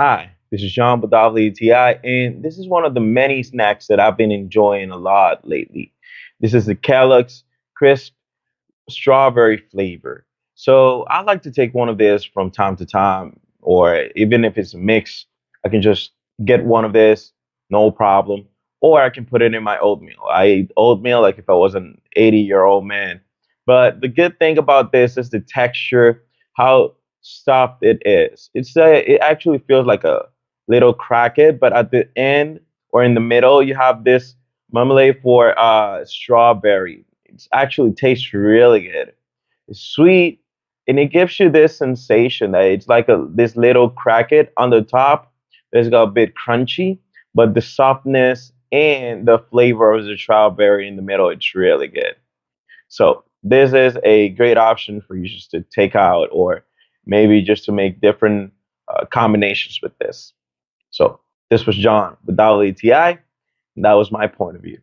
Hi, this is John with WTI, and this is one of the many snacks that I've been enjoying a lot lately. This is the Kellogg's Crisp Strawberry flavor. So I like to take one of this from time to time, or even if it's a mix, I can just get one of this, no problem. Or I can put it in my oatmeal. I eat oatmeal like if I was an 80-year-old man. But the good thing about this is the texture, how soft it is. It actually feels like a little cracket, but at the end or in the middle, you have this marmalade for strawberry. It actually tastes really good. It's sweet, and it gives you this sensation that it's like a this little cracket on the top. It's got a bit crunchy, but the softness and the flavor of the strawberry in the middle, it's really good. So this is a great option for you just to take out, or maybe just to make different combinations with this. So this was John with ATI, and that was my point of view.